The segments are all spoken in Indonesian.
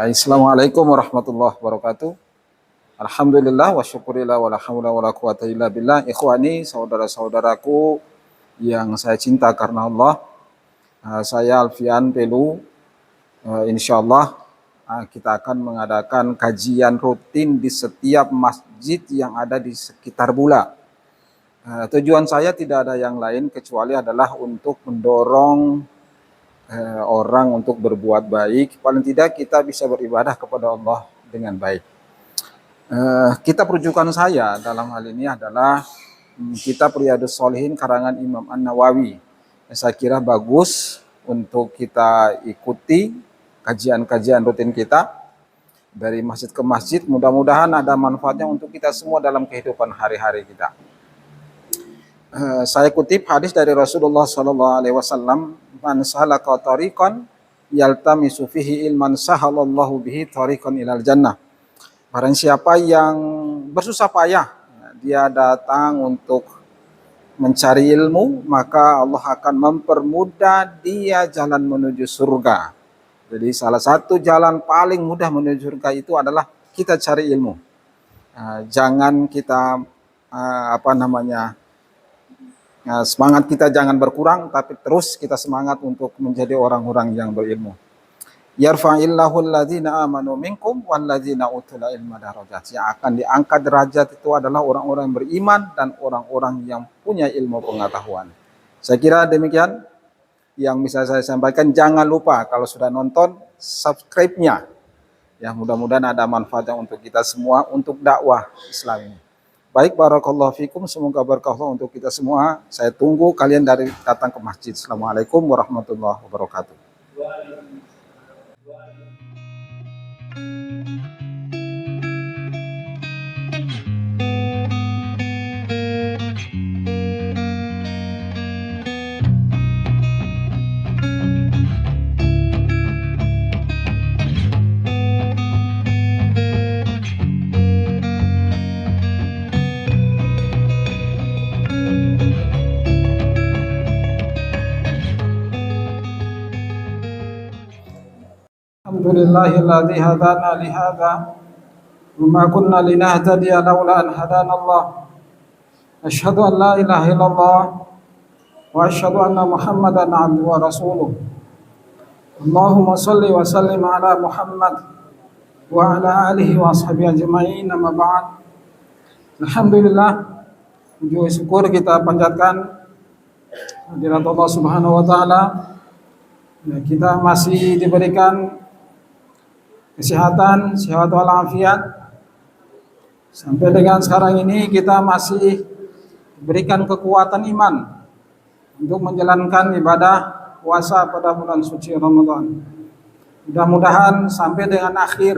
Assalamualaikum warahmatullahi wabarakatuh. Alhamdulillah wa syukurillah wa la haula wa la quwata illa billah. Ikhwani, saudara-saudaraku yang saya cinta karena Allah. Saya Alfian Pelu. Insyaallah kita akan mengadakan kajian rutin di setiap masjid yang ada di sekitar Bula. Tujuan saya tidak ada yang lain kecuali adalah untuk mendorong orang untuk berbuat baik. Paling tidak kita bisa beribadah kepada Allah dengan baik. Kitab rujukan saya dalam hal ini adalah kitab Riyadhus Shalihin karangan Imam An-Nawawi. Saya kira bagus untuk kita ikuti kajian-kajian rutin kita dari masjid ke masjid. Mudah-mudahan ada manfaatnya untuk kita semua dalam kehidupan hari-hari kita. Saya kutip hadis dari Rasulullah SAW, "Man salaka tariqan yaltamisu fihi ilman sahalallahu bihi tariqan ilal jannah." Barang siapa yang bersusah payah, dia datang untuk mencari ilmu, maka Allah akan mempermudah dia jalan menuju surga. Jadi salah satu jalan paling mudah menuju surga itu adalah kita cari ilmu. Jangan kita semangat kita jangan berkurang, tapi terus kita semangat untuk menjadi orang-orang yang berilmu. Yarfa'illahu alladzina amanu minkum walladzina utul ilma darajat. Yang akan diangkat derajat itu adalah orang-orang yang beriman dan orang-orang yang punya ilmu pengetahuan. Saya kira demikian yang bisa saya sampaikan. Jangan lupa kalau sudah nonton, subscribe-nya. Ya, mudah-mudahan ada manfaatnya untuk kita semua untuk dakwah Islam ini. Baik, barakallahu fikum, semoga berkah untuk kita semua. Saya tunggu kalian dari datang ke masjid. Assalamualaikum warahmatullahi wabarakatuh. Alhamdulillahilladzi hadana li hadza wa ma kunna linahtadiya laula an hadana Allah. Asyhadu an la ilaha illallah wa asyhadu anna Muhammadan abduhu wa rasuluh. Allahumma shalli wa sallim ala Muhammad wa ala alihi wa ashabihi ajma'in. Amma ba'd. Alhamdulillah, puji syukur kita panjatkan kehadirat Allah Subhanahu wa taala. Kita masih diberikan kesehatan, sehat walafiat. Sampai dengan sekarang ini kita masih diberikan kekuatan iman untuk menjalankan ibadah puasa pada bulan suci Ramadan. Mudah-mudahan sampai dengan akhir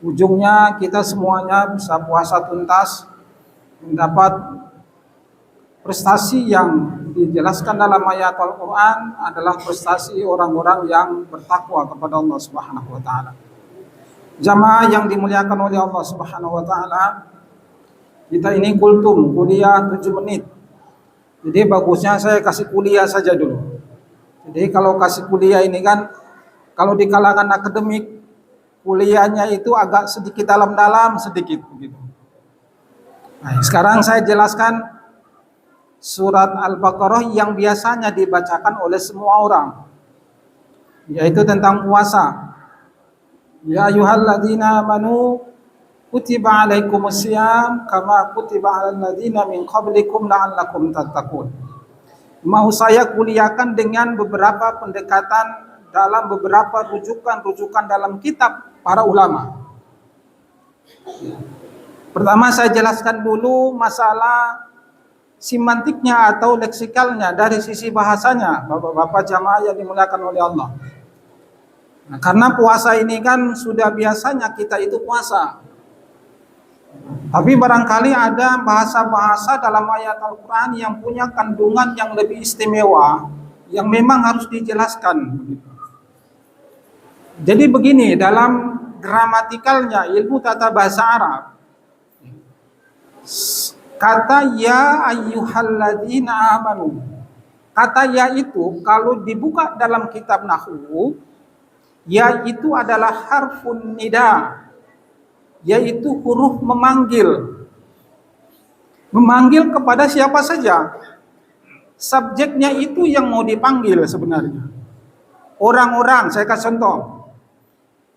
ujungnya kita semuanya bisa puasa tuntas, mendapat prestasi yang dijelaskan dalam ayat Al-Quran adalah prestasi orang-orang yang bertakwa kepada Allah Subhanahu wa taala. Jamaah yang dimuliakan oleh Allah Subhanahu wa taala, kita ini kultum, kuliah 7 menit. Jadi bagusnya saya kasih kuliah saja dulu. Jadi kalau kasih kuliah ini kan, kalau di kalangan akademik, kuliahnya itu agak sedikit dalam-dalam sedikit begitu. Nah, sekarang saya jelaskan surat Al-Baqarah yang biasanya dibacakan oleh semua orang, yaitu tentang puasa. Ya ayyuhalladzina amanu kutiba alaikumusiyam kama kutiba alal ladzina min qablikum la'allakum tattaqun. Mau saya kuliahkan dengan beberapa pendekatan dalam beberapa rujukan dalam kitab para ulama. Pertama saya jelaskan dulu masalah simantiknya atau leksikalnya dari sisi bahasanya, Bapak-bapak jamaah yang dimuliakan oleh Allah. Nah, karena puasa ini kan sudah biasanya kita itu puasa. Tapi barangkali ada bahasa-bahasa dalam ayat Al-Quran yang punya kandungan yang lebih istimewa, yang memang harus dijelaskan. Jadi begini, dalam gramatikalnya ilmu tata bahasa Arab, kata ya ayyuhalladzina amanu, kata ya itu kalau dibuka dalam kitab nahwu yaitu adalah harfun nida, yaitu huruf memanggil. Memanggil kepada siapa saja. Subjeknya itu yang mau dipanggil sebenarnya. Orang-orang, saya kasih contoh.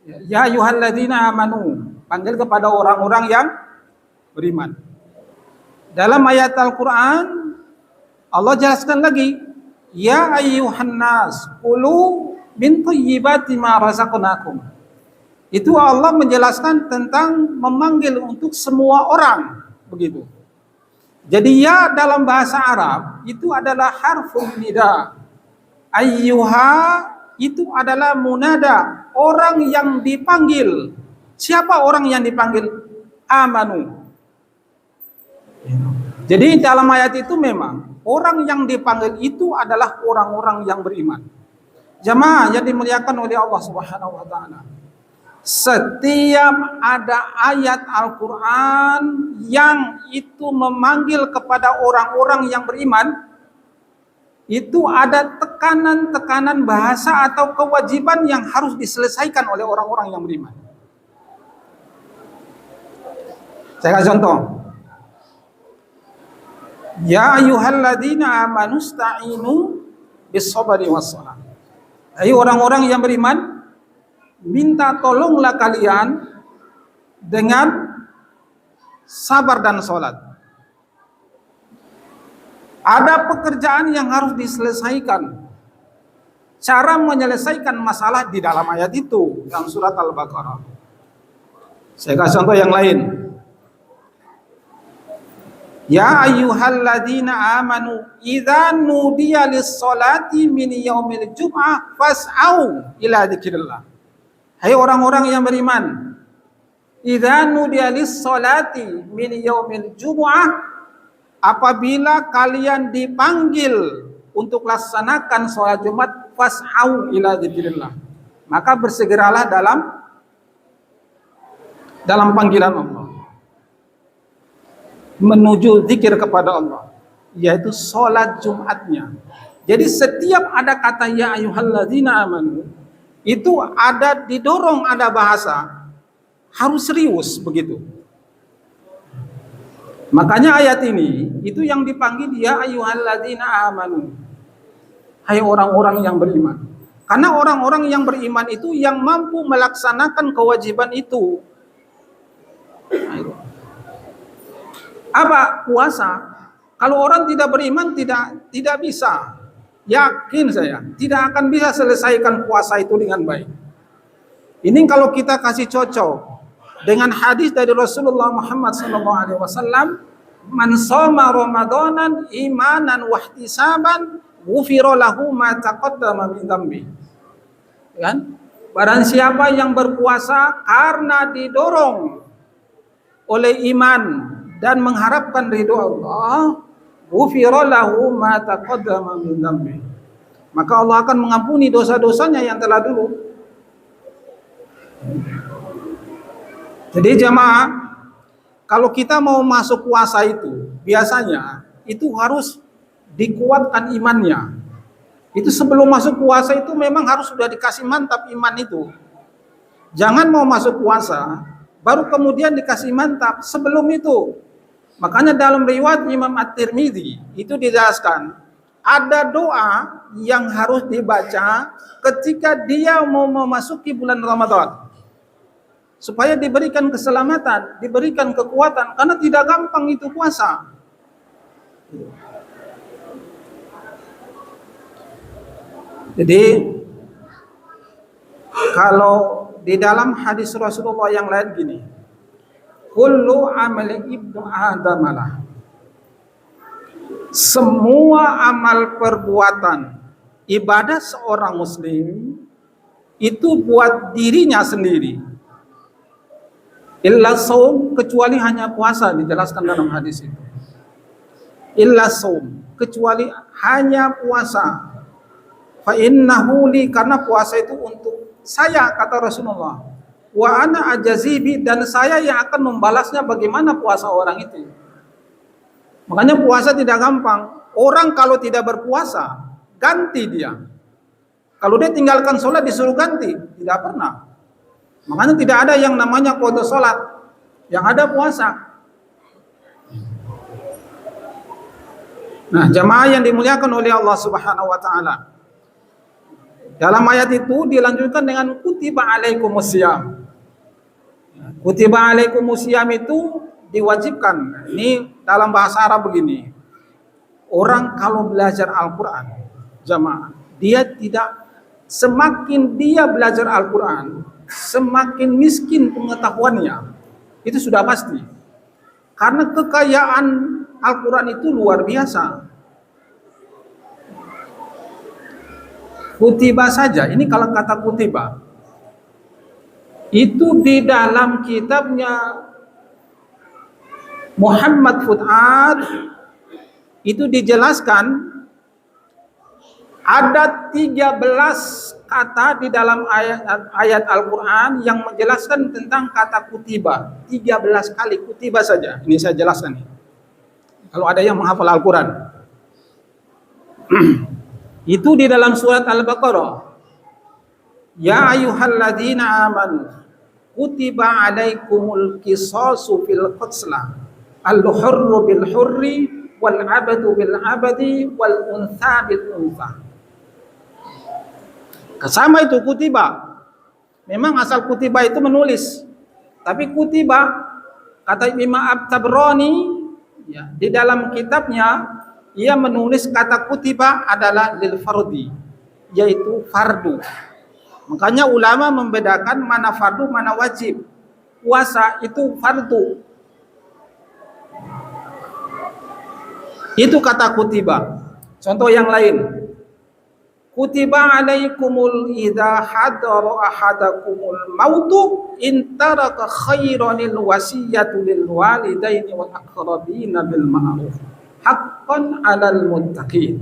Ya ayyuhalladzina amanu, panggil kepada orang-orang yang beriman. Dalam ayat Al-Quran, Allah jelaskan lagi, ya ayyuhan nas, kulu min thayyibati ma razaqnakum. Itu Allah menjelaskan tentang memanggil untuk semua orang, begitu. Jadi ya dalam bahasa Arab itu adalah harfun nida. Ayyuha itu adalah munada, orang yang dipanggil. Siapa orang yang dipanggil? Amanu. Jadi dalam ayat itu memang orang yang dipanggil itu adalah orang-orang yang beriman. Jamaah yang dimuliakan oleh Allah Subhanahu wa taala. Setiap ada ayat Al-Quran yang itu memanggil kepada orang-orang yang beriman, itu ada tekanan-tekanan bahasa atau kewajiban yang harus diselesaikan oleh orang-orang yang beriman. Saya kasih contoh. Ya ayyuhalladzina amanu sta'inu bis-sabri was-shalah. Hai orang-orang yang beriman, minta tolonglah kalian dengan sabar dan sholat. Ada pekerjaan yang harus diselesaikan. Cara menyelesaikan masalah di dalam ayat itu, dalam surat Al-Baqarah. Saya kasih contoh yang lain. Ya ayyuhalladzina amanu idza nudiya lis-sholati min yaumil jum'ah fas'au ila dzikrillah. Hai orang-orang yang beriman, idza nudiya lis-sholati min yaumil jum'ah, apabila kalian dipanggil untuk laksanakan sholat Jumat, fas'au ila dzikrillah, maka bersegeralah dalam panggilan Allah, menuju zikir kepada Allah, yaitu sholat Jumatnya. Jadi setiap ada kata ya ayyuhalladzina amanu, itu ada didorong, ada bahasa, harus serius begitu. Makanya ayat ini itu yang dipanggil ya ayyuhalladzina amanu, hai orang-orang yang beriman. Karena orang-orang yang beriman itu yang mampu melaksanakan kewajiban itu. Apa? Puasa. Kalau orang tidak beriman tidak bisa. Yakin saya, tidak akan bisa selesaikan puasa itu dengan baik. Ini kalau kita kasih cocok dengan hadis dari Rasulullah Muhammad SAW, man shoma ramadanan imanan wahtisaban ghufira lahu ma taqaddama min dzambi. Kan? Barang siapa yang berpuasa karena didorong oleh iman dan mengharapkan ridho Allah, ghufira lahu ma taqaddama min dzambi, maka Allah akan mengampuni dosa-dosanya yang telah dulu. Jadi jamaah, kalau kita mau masuk puasa itu biasanya itu harus dikuatkan imannya. Itu sebelum masuk puasa itu memang harus sudah dikasih mantap iman itu. Jangan mau masuk puasa baru kemudian dikasih mantap sebelum itu. Makanya dalam riwayat Imam At-Tirmidzi itu dijelaskan ada doa yang harus dibaca ketika dia mau memasuki bulan Ramadan, supaya diberikan keselamatan, diberikan kekuatan, karena tidak gampang itu puasa. Jadi kalau di dalam hadis Rasulullah yang lain gini, kullu amali ibnu adamalah, semua amal perbuatan ibadah seorang muslim itu buat dirinya sendiri, illa shaum, kecuali hanya puasa, dijelaskan dalam hadis itu. Illa shaum, kecuali hanya puasa. Fa innahu li, karena puasa itu untuk saya, kata Rasulullah. Wa ana ajazibi, dan saya yang akan membalasnya bagaimana puasa orang itu. Makanya puasa tidak gampang. Orang kalau tidak berpuasa, ganti dia. Kalau dia tinggalkan sholat disuruh ganti, Tidak pernah. Makanya tidak ada yang namanya qada salat. Yang ada puasa. Nah, jamaah yang dimuliakan oleh Allah Subhanahu wa taala. Dalam ayat itu dilanjutkan dengan kutiba alaikumusiyam. Kutiba alaikumusiyam itu diwajibkan. Ini dalam bahasa Arab begini. Orang kalau belajar Al-Qur'an, jamaah, dia tidak semakin dia belajar Al-Qur'an, semakin miskin pengetahuannya. Itu sudah pasti. Karena kekayaan Al-Quran itu luar biasa. Kutiba saja, ini kalau kata kutiba, itu di dalam kitabnya Muhammad Fuad, itu dijelaskan ada 13 kata di dalam ayat Al-Quran yang menjelaskan tentang kata kutiba. 13 kali kutiba saja. Ini saya jelaskan nih. Kalau ada yang menghafal Al-Quran. Itu di dalam surat Al-Baqarah. Ya ayyuhalladzina amanu kutiba alaikumul qisasu fil qatla. Al-hurru bil hurri wal abadu bil abadi wal untha bil untha. Sama itu kutiba. Memang asal kutiba itu menulis. Tapi kutiba, kata Imam At-Tabrani, ya, di dalam kitabnya, ia menulis kata kutiba adalah lil fardi, yaitu fardu. Makanya ulama membedakan mana fardu, mana wajib. Puasa itu fardu. Itu kata kutiba. Contoh yang lain. Kutiba alaikumul idza hadara ahadakumul mautu in taraka khairanil wasiyatu lil walidaini wal aqrabina bil ma'ruf haqqan 'alal muttaqin.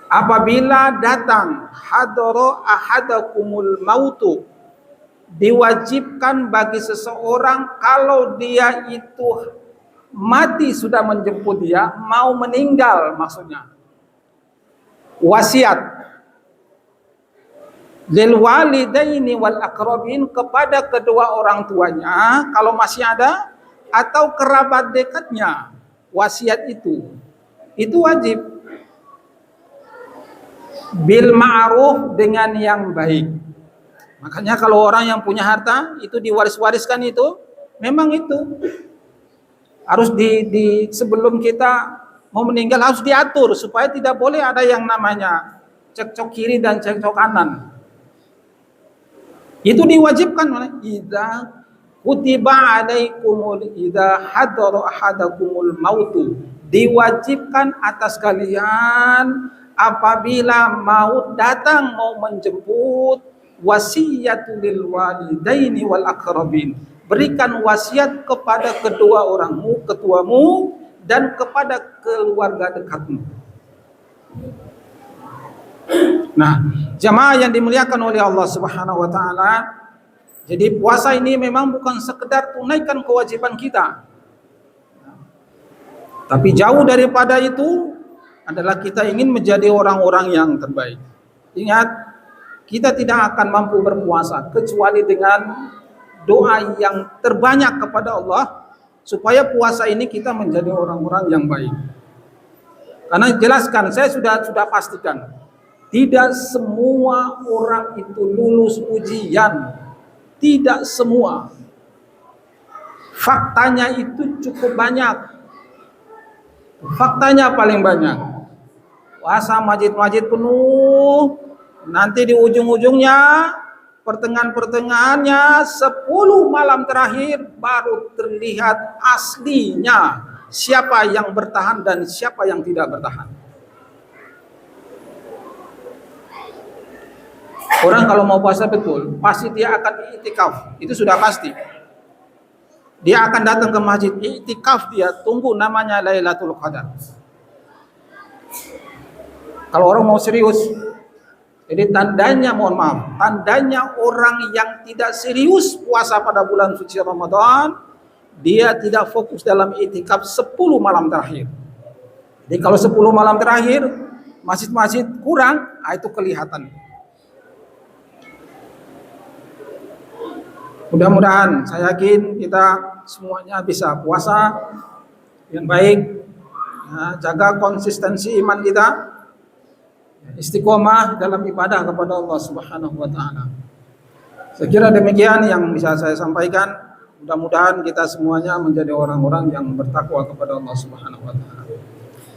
Apabila datang hadara ahadakumul mautu, diwajibkan bagi seseorang kalau dia itu mati sudah menjemput dia, mau meninggal maksudnya. Wasiat lil walidaini wal aqrabin, kepada kedua orang tuanya kalau masih ada atau kerabat dekatnya. Wasiat itu wajib bil ma'ruf, dengan yang baik. Makanya kalau orang yang punya harta itu diwaris-wariskan, itu memang itu harus di sebelum kita mau meninggal harus diatur supaya tidak boleh ada yang namanya cekcok kiri dan cekcok kanan. Itu diwajibkan oleh idza kutiba alaikumul idza hadara ahadakumul mautu, diwajibkan atas kalian apabila maut datang mau menjemput, wasiyatul lil walidaini wal aqrabin, berikan wasiat kepada kedua orangmu, ketuamu, dan kepada keluarga dekatmu. Nah, jamaah yang dimuliakan oleh Allah Subhanahu wa taala, jadi puasa ini memang bukan sekedar tunaikan kewajiban kita. Tapi jauh daripada itu adalah kita ingin menjadi orang-orang yang terbaik. Ingat, kita tidak akan mampu berpuasa kecuali dengan doa yang terbanyak kepada Allah, supaya puasa ini kita menjadi orang-orang yang baik. Karena jelaskan, saya sudah pastikan, tidak semua orang itu lulus ujian. Tidak semua. Faktanya itu cukup banyak. Faktanya paling banyak. Puasa masjid-masjid penuh, nanti di ujung-ujungnya, pertengahan-pertengahannya 10 malam terakhir baru terlihat aslinya siapa yang bertahan dan siapa yang tidak bertahan. Orang kalau mau puasa betul, pasti dia akan i'tikaf, itu sudah pasti. Dia akan datang ke masjid, i'tikaf, dia tunggu namanya Lailatul Qadar. Kalau orang mau serius, jadi tandanya, mohon maaf, tandanya orang yang tidak serius puasa pada bulan suci Ramadan, dia tidak fokus dalam i'tikaf 10 malam terakhir. Jadi kalau 10 malam terakhir masjid-masjid kurang, itu kelihatan. Mudah-mudahan saya yakin kita semuanya bisa puasa yang baik, ya, jaga konsistensi iman kita, istiqomah dalam ibadah kepada Allah Subhanahu wa taala. Saya kira demikian yang bisa saya sampaikan. Mudah-mudahan kita semuanya menjadi orang-orang yang bertakwa kepada Allah Subhanahu wa taala.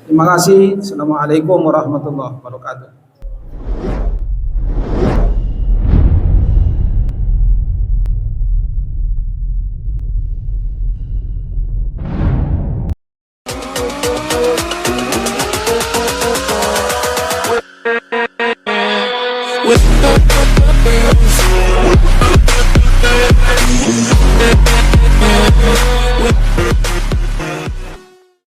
Terima kasih. Assalamualaikum warahmatullahi wabarakatuh.